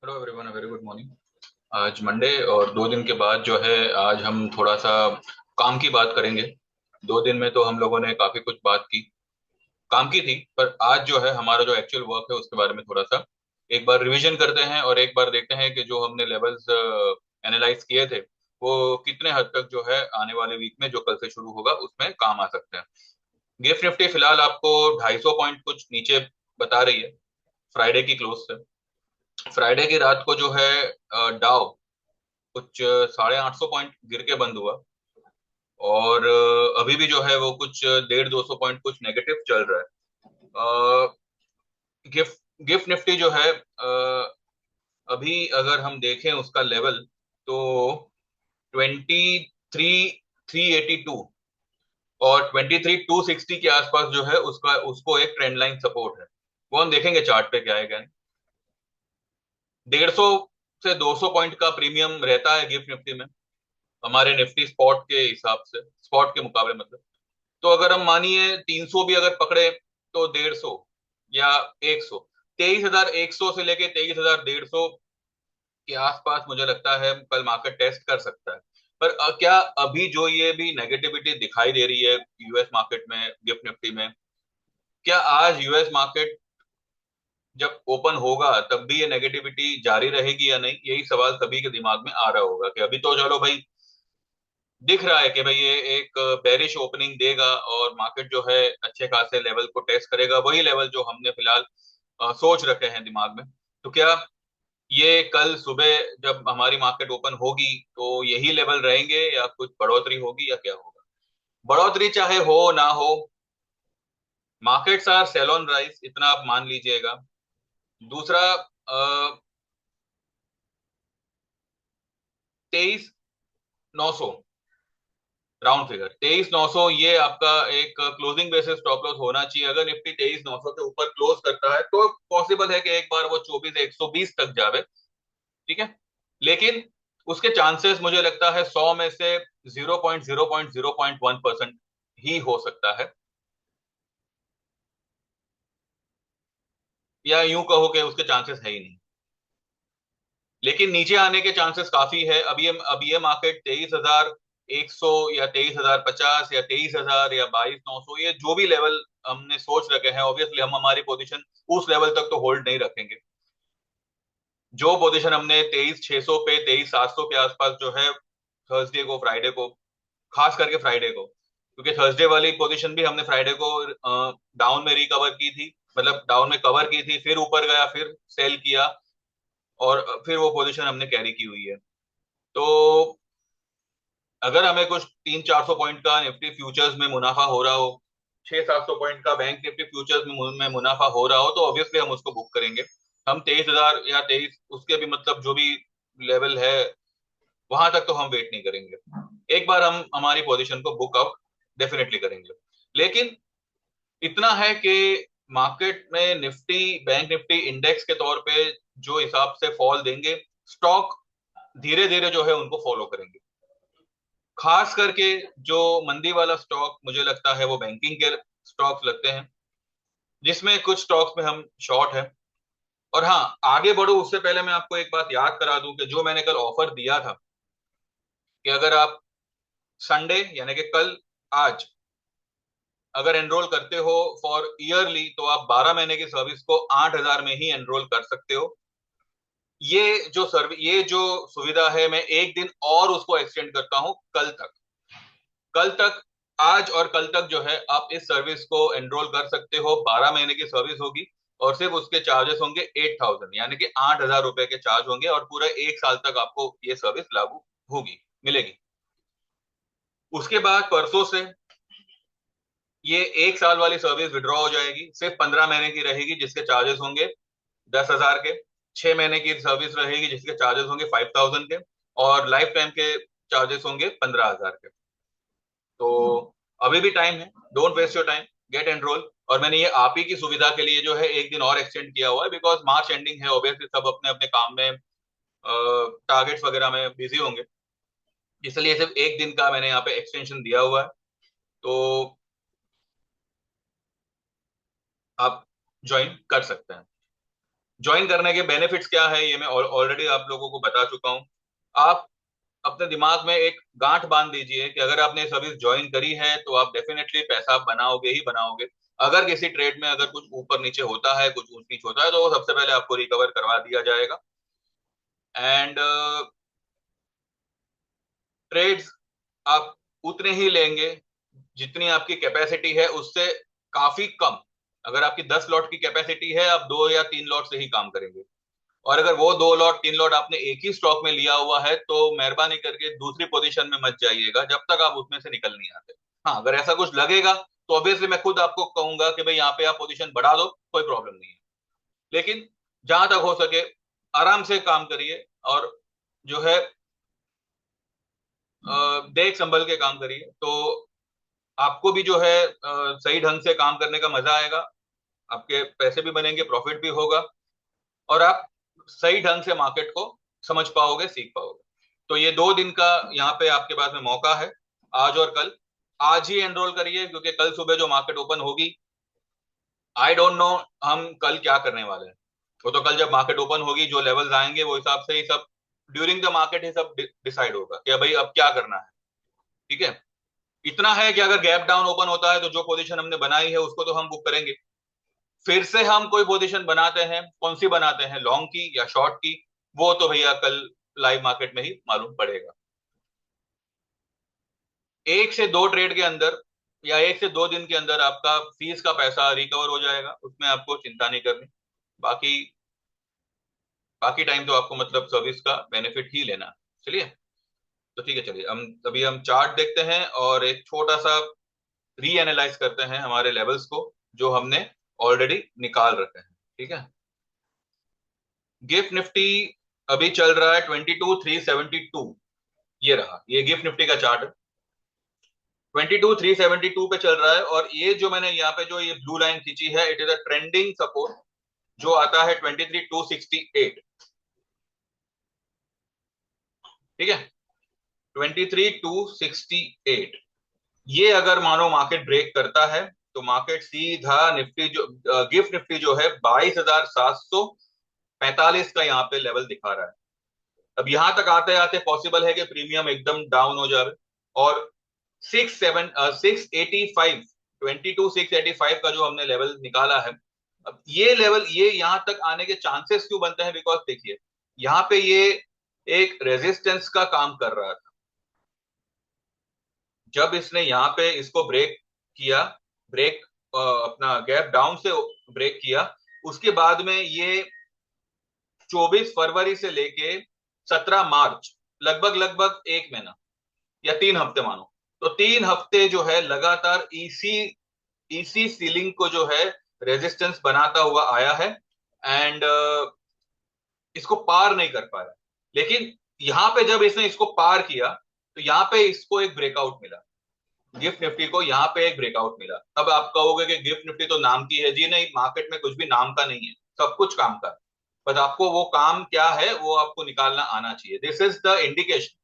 Hello everyone, very good morning. आज Monday और 2 दिन के बाद जो है, आज हम थोड़ा सा काम की बात करेंगे। 2 दिन में तो हम लोगों ने काफी कुछ बात की, काम की थी, पर आज जो है हमारा जो एक्चुअल वर्क है उसके बारे में थोड़ा सा एक बार रिवीजन करते हैं और एक बार देखते हैं कि जो हमने लेवल्स एनालाइज किए थे वो कितने हद तक जो है आने वाले वीक में जो कल से शुरू होगा उसमें काम आ सकते हैं। गिफ्ट निफ्टी फिलहाल आपको 250 पॉइंट कुछ नीचे बता रही है फ्राइडे की क्लोज से। फ्राइडे की रात को जो है डाउ कुछ 850 पॉइंट गिर के बंद हुआ। और अभी भी जो है वो कुछ 150 200 पॉइंट कुछ नेगेटिव चल रहा है। गिफ्ट गिफ्ट निफ्टी जो है अभी अगर हम देखें उसका लेवल तो 23 382 और 23 260 के आसपास जो है उसका उसको एक ट्रेंड लाइन सपोर्ट है। वो हम देखेंगे चार्ट पे क्या है क्या नहीं। 150 से 200 पॉइंट का प्रीमियम रहता है गिफ्ट निफ्टी में, हमारे निफ्टी स्पॉट के हिसाब से, स्पॉट के मुकाबले मतलब। तो अगर हम मानिए 300 भी अगर पकड़े तो 150 या 100, 23,100 से लेके 23,150 के आसपास मुझे लगता है कल मार्केट टेस्ट कर सकता है। पर क्या अभी जो ये भी नेगेटिविटी दिखाई दे रही है यूएस मार्केट में गिफ्ट निफ्टी में, क्या आज यूएस मार्केट जब ओपन होगा तब भी ये नेगेटिविटी जारी रहेगी या नहीं, यही सवाल सभी के दिमाग में आ रहा होगा। कि अभी तो चलो भाई दिख रहा है कि भाई ये एक बेरिश ओपनिंग देगा और मार्केट जो है अच्छे खासे लेवल को टेस्ट करेगा, वही लेवल जो हमने फिलहाल सोच रखे हैं दिमाग में। तो क्या ये कल सुबह जब हमारी मार्केट ओपन होगी तो यही लेवल रहेंगे या कुछ बढ़ोतरी होगी या क्या होगा? बढ़ोतरी चाहे हो ना हो, markets are sell on rise, इतना आप मान लीजिएगा। दूसरा, 23,900 राउंड फिगर, 23,900 ये आपका एक क्लोजिंग बेसिस स्टॉप लॉस होना चाहिए। अगर निफ्टी 23,900 के ऊपर क्लोज करता है तो पॉसिबल है कि एक बार वो 24,120 तक जावे। ठीक है, लेकिन उसके चांसेस मुझे लगता है 100 में से 0.0.0.1% ही हो सकता है, या यूं कहो कि उसके चांसेस है ही नहीं। लेकिन नीचे आने के चांसेस काफी है। अब ये मार्केट 23,100 या 23,050 या 23,000 या 22,900, ये जो भी लेवल हमने सोच रखे हैं, ऑब्वियसली हम हमारी पोजीशन उस लेवल तक तो होल्ड नहीं रखेंगे। जो पोजीशन हमने 23,600 पे 23,700 के आसपास जो है थर्सडे को फ्राइडे को, खास करके फ्राइडे को, क्योंकि थर्सडे वाली पोजीशन भी हमने फ्राइडे को डाउन में रिकवर की थी, मतलब डाउन में कवर की थी, फिर ऊपर गया, फिर सेल किया और फिर वो पोजीशन हमने कैरी की हुई है। तो अगर हमें कुछ 300 400 पॉइंट का निफ्टी फ्यूचर्स में मुनाफा हो रहा हो, 600 700 पॉइंट का बैंक निफ्टी फ्यूचर्स में मुनाफा हो रहा हो, तो ऑब्वियसली हम उसको बुक करेंगे। हम 23,000 या 23 उसके भी मतलब जो भी लेवल है वहां तक तो हम वेट नहीं करेंगे। एक बार हम हमारी पोजीशन को बुक आउट डेफिनेटली करेंगे। लेकिन इतना है कि मार्केट में निफ्टी, बैंक निफ्टी इंडेक्स के तौर पे जो हिसाब से फॉल देंगे, स्टॉक धीरे धीरे जो है उनको फॉलो करेंगे। खास करके जो मंदी वाला स्टॉक मुझे लगता है वो बैंकिंग के स्टॉक्स लगते हैं, जिसमें कुछ स्टॉक्स में हम शॉर्ट है। और हाँ, आगे बढ़ो उससे पहले मैं आपको एक बात याद करा दूं कि जो मैंने कल ऑफर दिया था कि अगर आप संडे यानी कि कल, आज अगर एनरोल करते हो फॉर ईयरली तो आप 12 महीने की सर्विस को 8,000 में ही एनरोल कर सकते हो। ये जो सुविधा है मैं एक दिन और उसको एक्सटेंड करता हूं कल तक। कल तक, आज और कल तक जो है आप इस सर्विस को एनरोल कर सकते हो। 12 महीने की सर्विस होगी और सिर्फ उसके चार्जेस होंगे 8,000, यानी कि 8,000 रुपए के चार्ज होंगे और पूरा 1 साल तक आपको ये सर्विस लागू होगी, मिलेगी। उसके बाद परसों से ये 1 साल वाली सर्विस विड्रॉ हो जाएगी, सिर्फ 15 महीने की रहेगी जिसके चार्जेस होंगे 10,000 के। 6 महीने की सर्विस रहेगी जिसके चार्जेस होंगे 5,000 के। और लाइफ टाइम के चार्जेस होंगे 15,000 के। तो अभी भी टाइम है, don't waste your time, get enroll. और मैंने ये आप ही की सुविधा के लिए जो है एक दिन और एक्सटेंड किया हुआ है, बिकॉज मार्च एंडिंग है, ऑब्वियसली सब अपने अपने काम में, टारगेट्स वगैरह में बिजी होंगे, इसलिए सिर्फ एक दिन का मैंने यहाँ पे एक्सटेंशन दिया हुआ है। तो आप ज्वाइन कर सकते हैं। ज्वाइन करने के बेनिफिट्स क्या है ये मैं ऑलरेडी आप लोगों को बता चुका हूं। आप अपने दिमाग में एक गांठ बांध दीजिए कि अगर आपने सर्विस ज्वाइन करी है तो आप डेफिनेटली पैसा बनाओगे ही बनाओगे। अगर किसी ट्रेड में अगर कुछ ऊपर नीचे होता है, कुछ ऊंच नीच होता है, तो वो सबसे पहले आपको रिकवर करवा दिया जाएगा। एंड ट्रेड्स आप उतने ही लेंगे जितनी आपकी कैपेसिटी है, उससे काफी कम। अगर आपकी 10 लॉट की कैपेसिटी है, आप 2 या 3 लॉट से ही काम करेंगे। और अगर वो 2 लॉट 3 लॉट आपने एक ही स्टॉक में लिया हुआ है तो मेहरबानी करके दूसरी पोजीशन में मत जाइएगा जब तक आप उसमें से निकल नहीं आते। हाँ, अगर ऐसा कुछ लगेगा तो ऑब्वियसली मैं खुद आपको कहूंगा कि भाई यहाँ पे आप पोजीशन बढ़ा दो, कोई प्रॉब्लम नहीं है। लेकिन जहां तक हो सके आराम से काम करिए, और जो है देख संभल के काम करिए, तो आपको भी जो है सही ढंग से काम करने का मजा आएगा। आपके पैसे भी बनेंगे, प्रॉफिट भी होगा, और आप सही ढंग से मार्केट को समझ पाओगे, सीख पाओगे। तो ये 2 दिन का यहाँ पे आपके पास में मौका है, आज और कल। आज ही एनरोल करिए, क्योंकि कल सुबह जो मार्केट ओपन होगी, आई डोंट नो हम कल क्या करने वाले हैं। वो तो कल जब मार्केट ओपन होगी, जो लेवल्स आएंगे वो हिसाब से ही सब ड्यूरिंग द मार्केट ही सब डिसाइड होगा कि भाई अब क्या करना है। ठीक है। इतना है कि अगर गैप डाउन ओपन होता है तो जो पोजीशन हमने बनाई है उसको तो हम बुक करेंगे। फिर से हम कोई पोजीशन बनाते हैं, कौन सी बनाते हैं, लॉन्ग की या शॉर्ट की, वो तो भैया कल लाइव मार्केट में ही मालूम पड़ेगा। 1 से 2 ट्रेड के अंदर या 1 से 2 दिन के अंदर आपका फीस का पैसा रिकवर हो जाएगा, उसमें आपको चिंता नहीं करनी। बाकी बाकी टाइम तो आपको मतलब सर्विस का बेनिफिट ही लेना। चलिए, तो ठीक है, चलिए हम चार्ट देखते हैं और एक छोटा सा री एनालाइज करते हैं हमारे लेवल्स को, जो हमने ऑलरेडी निकाल रखे हैं। ठीक है। गिफ्ट निफ्टी अभी चल रहा है 22,372। ये रहा, ये गिफ्ट निफ्टी का चार्ट है। 22,372 पे चल रहा है, और ये जो मैंने यहाँ पे जो ये ब्लू लाइन खींची है, it is a trending support जो आता है 23,268। ठीक है, 23,268। ये अगर मानो मार्केट ब्रेक करता है तो मार्केट सीधा निफ्टी जो गिफ्ट निफ्टी जो है 22,745 का यहाँ पे लेवल दिखा रहा है। अब यहां तक आते आते पॉसिबल है कि प्रीमियम एकदम डाउन हो जाए, और 685 22,685 का जो हमने लेवल निकाला है, अब ये लेवल, ये यहां तक आने के चांसेस क्यों बनते हैं? बिकॉज देखिए, यहाँ पे ये एक रेजिस्टेंस का काम कर रहा था। जब इसने यहाँ पे इसको ब्रेक किया, ब्रेक अपना गैप डाउन से ब्रेक किया, उसके बाद में ये 24 फरवरी से लेके 17 मार्च, लगभग लगभग 1 महीना या 3 हफ्ते मानो, तो 3 हफ्ते जो है लगातार इसी इसी सीलिंग को जो है रेजिस्टेंस बनाता हुआ आया है। एंड इसको पार नहीं कर पाया। लेकिन यहां पे जब इसने इसको पार किया तो यहाँ पे इसको एक ब्रेकआउट मिला, गिफ्ट निफ्टी को यहाँ पे एक ब्रेकआउट मिला। अब आप कहोगे कि गिफ्ट निफ्टी तो नाम की है। जी नहीं, मार्केट में कुछ भी नाम का नहीं है, सब कुछ काम का। बस आपको वो काम क्या है वो आपको निकालना आना चाहिए। This is the indication.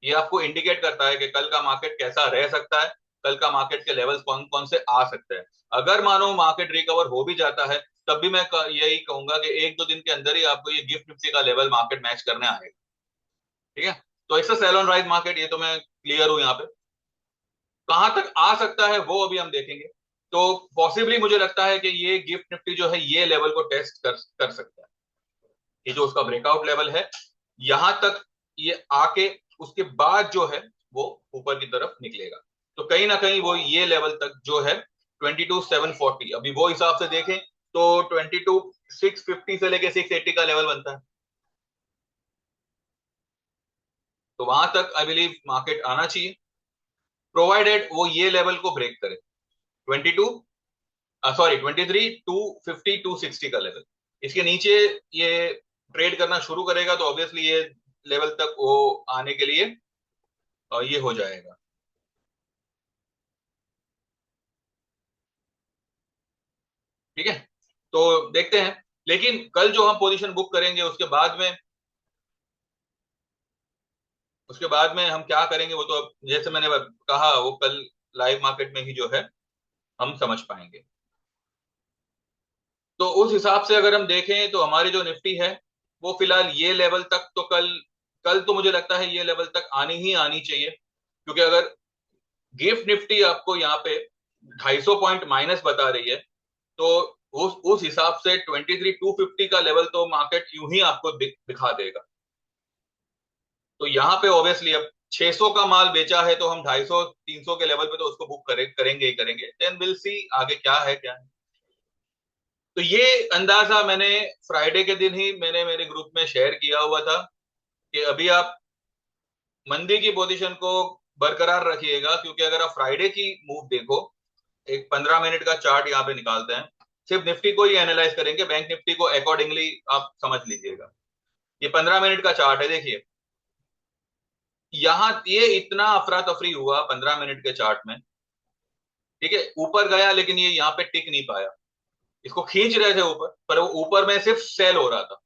ये आपको इंडिकेट करता है कि कल का मार्केट कैसा रह सकता है, कल का मार्केट के लेवल्स कौन कौन से आ सकते हैं। अगर मानो मार्केट रिकवर हो भी जाता है, तब भी मैं यही कहूंगा कि 1-2 दिन के अंदर ही आपको ये गिफ्ट निफ्टी का लेवल मार्केट मैच करने आएगा। ठीक है। तो it's a sell on rise market, ये तो मैं क्लियर हूं यहाँ पे। कहां तक आ सकता है वो अभी हम देखेंगे। तो पॉसिबली मुझे लगता है कि ये गिफ्ट निफ्टी जो है ये लेवल को टेस्ट कर सकता है। ये जो उसका ब्रेकआउट लेवल है, यहां तक ये आके उसके बाद जो है वो ऊपर की तरफ निकलेगा। तो कहीं ना कहीं वो ये लेवल तक जो है 22,740, अभी वो हिसाब से देखें तो 22,650 से लेके 680 का लेवल बनता है। तो वहां तक आई बिलीव मार्केट आना चाहिए, प्रोवाइडेड वो ये लेवल को ब्रेक करे। 22, सॉरी 23,250 260 का लेवल, इसके नीचे ये ट्रेड करना शुरू करेगा तो ऑब्वियसली ये लेवल तक वो आने के लिए ये हो जाएगा। ठीक है, तो देखते हैं। लेकिन कल जो हम पोजीशन बुक करेंगे उसके बाद में हम क्या करेंगे, वो तो अब जैसे मैंने कहा वो कल लाइव मार्केट में ही जो है हम समझ पाएंगे। तो उस हिसाब से अगर हम देखें तो हमारी जो निफ्टी है वो फिलहाल ये लेवल तक तो कल कल तो मुझे लगता है ये लेवल तक आनी ही आनी चाहिए, क्योंकि अगर गिफ्ट निफ्टी आपको यहाँ पे 250 पॉइंट माइनस बता रही है, तो उस हिसाब से 23,250 का लेवल तो मार्केट यूं ही आपको दिखा देगा। तो यहाँ पे ऑब्वियसली अब 600 का माल बेचा है तो हम 250 300 के लेवल पे तो उसको बुक करेंगे ही करेंगे। देन विल सी आगे क्या है क्या है। तो ये अंदाजा मैंने फ्राइडे के दिन ही मैंने मेरे ग्रुप में शेयर किया हुआ था कि अभी आप मंदी की पोजीशन को बरकरार रखिएगा, क्योंकि अगर आप फ्राइडे की मूव देखो, एक 15 मिनट का चार्ट यहाँ पे निकालते हैं, सिर्फ निफ्टी को ही एनालाइज करेंगे, बैंक निफ्टी को अकॉर्डिंगली आप समझ लीजिएगा। ये 15 मिनट का चार्ट है, देखिए यहाँ ये इतना अफरा तफरी हुआ 15 मिनट के चार्ट में, ठीक है, ऊपर गया लेकिन ये यहाँ पे टिक नहीं पाया। इसको खींच रहे थे ऊपर, पर वो ऊपर में सिर्फ सेल हो रहा था।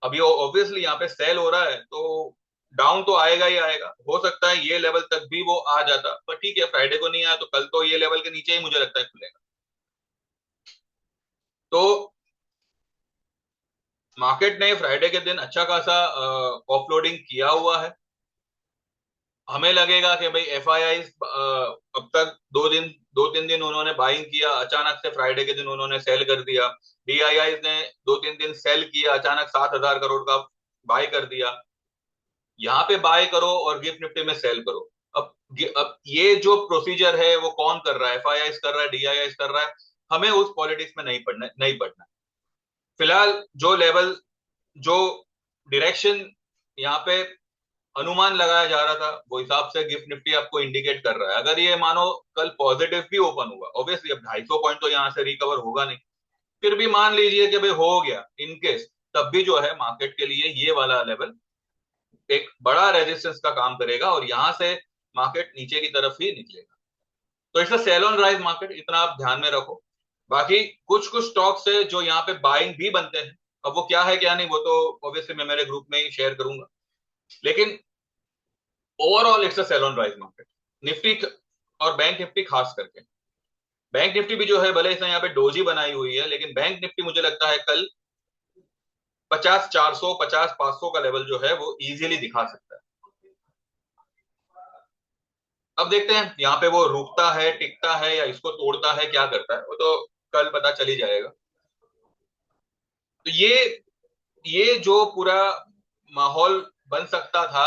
अभी ऑब्वियसली यहाँ पे सेल हो रहा है तो डाउन तो आएगा ही आएगा। हो सकता है ये लेवल तक भी वो आ जाता, पर ठीक है, फ्राइडे को नहीं आया तो कल तो ये लेवल के नीचे ही मुझे लगता है खुलेगा। तो मार्केट ने फ्राइडे के दिन अच्छा खासा ऑफलोडिंग किया हुआ है। हमें लगेगा कि भाई एफ आई आई अब तक 2 3 दिन उन्होंने बाइंग किया, अचानक से फ्राइडे के दिन उन्होंने सेल कर दिया। डी आई आई ने 2 3 दिन सेल किया, अचानक 7,000 करोड़ का बाय कर दिया। यहाँ पे बाय करो और गिफ्ट निफ्टी में सेल करो। अब ये जो प्रोसीजर है वो कौन कर रहा है, एफ आई आई कर रहा है, डी आई आई कर रहा है, हमें उस पॉलिटिक्स में नहीं पढ़ना। फिलहाल जो लेवल, जो डायरेक्शन यहाँ पे अनुमान लगाया जा रहा था, वो हिसाब से गिफ्ट निफ्टी आपको इंडिकेट कर रहा है। अगर ये मानो कल पॉजिटिव भी ओपन हुआ, ऑब्वियसली अब 250 पॉइंट तो यहाँ से रिकवर होगा नहीं, फिर भी मान लीजिए कि भाई हो गया इनकेस, तब भी जो है मार्केट के लिए ये वाला लेवल एक बड़ा रेजिस्टेंस का काम करेगा और यहां से मार्केट नीचे की तरफ ही निकलेगा। तो it's sell on rise market, इतना आप ध्यान में रखो। बाकी कुछ कुछ स्टॉक्स है जो यहाँ पे बाइंग भी बनते हैं, अब वो क्या है क्या नहीं वो तो ऑब्वियसली मैं मेरे ग्रुप में ही शेयर करूंगा, लेकिन overall it's a sell on rise market. Nifty और बैंक निफ्टी खास करके, बैंक निफ्टी भी जो है भले इसने यहाँ पे डोजी बनाई हुई है, लेकिन बैंक निफ्टी मुझे लगता है कल 50 400 50 500 का लेवल जो है वो इजीली दिखा सकता है। अब देखते हैं यहाँ पे वो रुकता है, टिकता है, या इसको तोड़ता है, क्या करता है, वो तो कल पता चल ही जाएगा। तो ये जो पूरा माहौल बन सकता था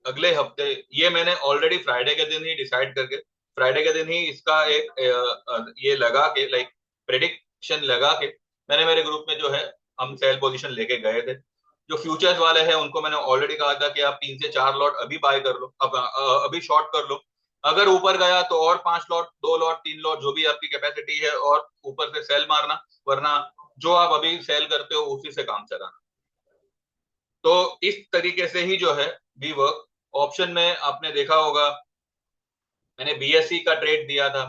अगले हफ्ते, ये मैंने ऑलरेडी फ्राइडे के दिन ही डिसाइड करके, फ्राइडे के दिन ही इसका एक ये लगा के, लाइक प्रेडिक्शन लगा के, मैंने मेरे ग्रुप में जो है हम सेल पोजीशन लेके गए थे। जो फ्यूचर्स वाले हैं उनको मैंने ऑलरेडी कहा था कि आप 3 से 4 लॉट अभी बाय कर लो, अब अभी शॉर्ट कर लो, अगर ऊपर गया तो और 5 लॉट, 2 लॉट, 3 लॉट, जो भी आपकी कैपेसिटी है, और ऊपर से सेल मारना, वरना जो आप अभी सेल करते हो उसी से काम चलाना। तो इस तरीके से ही जो है वी वर्क। ऑप्शन में आपने देखा होगा मैंने बीएससी का ट्रेड दिया था,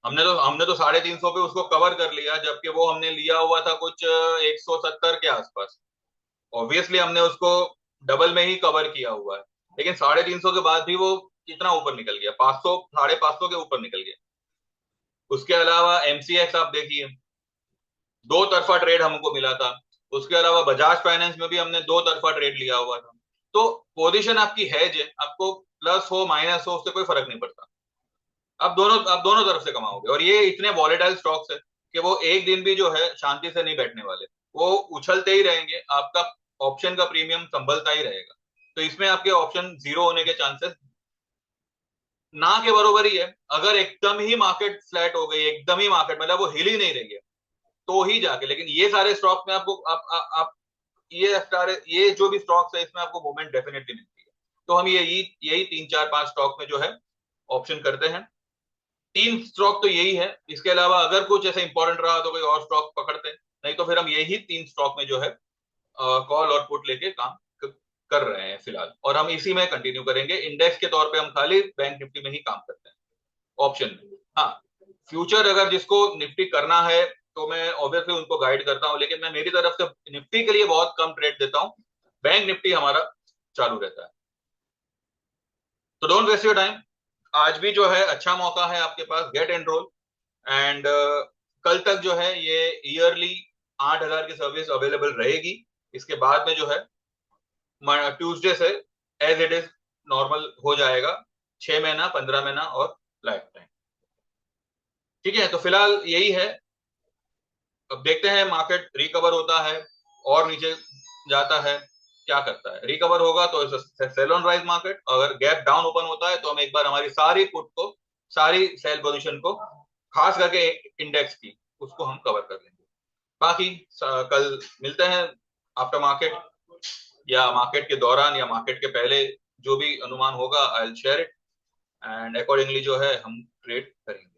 हमने तो 350 पे उसको कवर कर लिया, जबकि वो हमने लिया हुआ था कुछ 170 के आसपास। ऑब्वियसली हमने उसको डबल में ही कवर किया हुआ है, लेकिन 350 के बाद भी वो कितना ऊपर निकल गया, 500 550 के ऊपर निकल गया। उसके अलावा एमसीएक्स आप देखिए, दो तरफा ट्रेड हमको मिला था। उसके अलावा बजाज फाइनेंस में भी हमने दो तरफा ट्रेड लिया हुआ था। तो पोजीशन आपकी हैज है, आपको प्लस हो माइनस हो उससे कोई फर्क नहीं पड़ता, आप दोनों तरफ से कमाओगे। और ये इतने वॉलेटाइल स्टॉक्स है कि वो एक दिन भी जो है शांति से नहीं बैठने वाले, वो उछलते ही रहेंगे, आपका ऑप्शन का प्रीमियम संभलता ही रहेगा। तो इसमें आपके ऑप्शन जीरो होने के चांसेस ना के बरोबर ही है। अगर एकदम ही मार्केट फ्लैट हो गई, एकदम ही मार्केट मतलब वो हिल ही नहीं रही है, तो ही जाके, लेकिन ये सारे स्टॉक्स में आपको आप ये जो भी स्टॉक्स है इसमें आपको मूवमेंट डेफिनेटली मिलती है। तो हम यही यही 3 4 5 स्टॉक में जो है ऑप्शन करते हैं। 3 स्टॉक तो यही है, इसके अलावा अगर कुछ ऐसा इंपॉर्टेंट रहा तो कोई और स्टॉक पकड़ते हैं, नहीं तो फिर हम यही 3 स्टॉक में जो है कॉल और पुट लेके काम कर रहे हैं फिलहाल, और हम इसी में कंटिन्यू करेंगे। इंडेक्स के तौर पे हम खाली बैंक निफ्टी में ही काम करते हैं, ऑप्शन में। हाँ, फ्यूचर अगर जिसको निफ्टी करना है तो मैं ऑब्वियसली उनको गाइड करता हूं, लेकिन मैं मेरी तरफ से निफ्टी के लिए बहुत कम ट्रेड देता हूं, बैंक निफ्टी हमारा चालू रहता है। तो डोंट वेस्ट योर टाइम, आज भी जो है अच्छा मौका है आपके पास, गेट एनरोल एंड कल तक जो है ये ईयरली 8,000 की सर्विस अवेलेबल रहेगी। इसके बाद में जो है ट्यूसडे से एज इट इज नॉर्मल हो जाएगा, 6 महीना, 15 महीना और लाइफ टाइम। ठीक है, तो फिलहाल यही है। अब देखते हैं मार्केट रिकवर होता है और नीचे जाता है, क्या करता है। रिकवर होगा तो सेल ऑन राइज मार्केट, अगर गैप डाउन ओपन होता है तो हम एक बार हमारी सारी पुट को, सारी सेल पोजीशन को, खास करके इंडेक्स की, उसको हम कवर कर लेंगे। बाकी कल मिलते हैं आफ्टर मार्केट, या मार्केट के दौरान या मार्केट के पहले, जो भी अनुमान होगा I will share it and accordingly जो है हम ट्रेड करेंगे।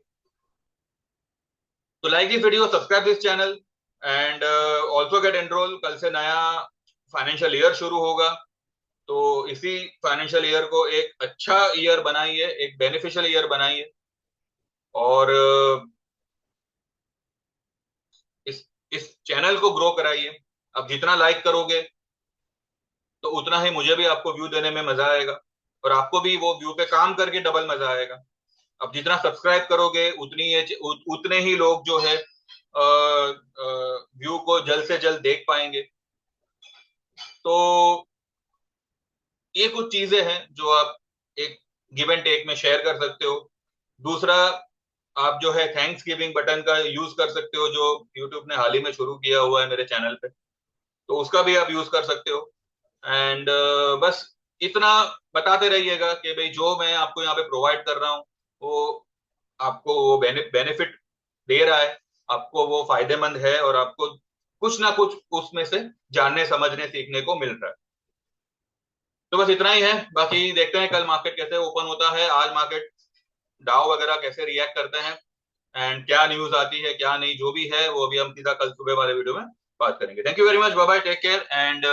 तो like this video, subscribe this channel and also get enrol. कल से नया फाइनेंशियल ईयर शुरू होगा, तो इसी फाइनेंशियल ईयर को एक अच्छा ईयर बनाइए, एक बेनिफिशियल ईयर बनाइए, और इस चैनल को ग्रो कराइए। अब जितना लाइक करोगे तो उतना ही मुझे भी आपको व्यू देने में मजा आएगा, और आपको भी वो व्यू पे काम करके डबल मजा आएगा। अब जितना सब्सक्राइब करोगे उतने ही लोग जो है व्यू को जल्द से जल्द देख पाएंगे। तो ये कुछ चीजें हैं जो आप एक गिव एंड टेक में शेयर कर सकते हो। दूसरा, आप जो है थैंक्स गिविंग बटन का यूज कर सकते हो, जो यूट्यूब ने हाल ही में शुरू किया हुआ है मेरे चैनल पे, तो उसका भी आप यूज कर सकते हो। एंड बस इतना बताते रहिएगा कि भाई जो मैं आपको यहाँ पे प्रोवाइड कर रहा हूँ वो आपको वो बेनिफिट दे रहा है, आपको वो फायदेमंद है, और आपको कुछ ना कुछ उसमें से जानने, समझने, सीखने को मिल रहा है। तो बस इतना ही है। बाकी देखते हैं कल मार्केट कैसे ओपन होता है, आज मार्केट डाउ वगैरह कैसे रिएक्ट करते हैं, एंड क्या न्यूज आती है क्या नहीं, जो भी है वो अभी हम सीधा कल सुबह वाले वीडियो में बात करेंगे। Thank you very much, bye bye, take care and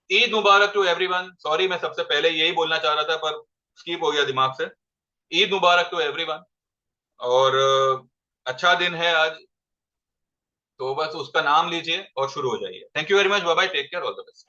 Eid Mubarak to everyone. Sorry, मैं सबसे पहले यही बोलना चाह रहा था पर स्किप हो गया दिमाग से। ईद मुबारक टू एवरीवन, और अच्छा दिन है आज, तो बस उसका नाम लीजिए और शुरू हो जाइए। Thank you very much, bye bye, take care, all the best.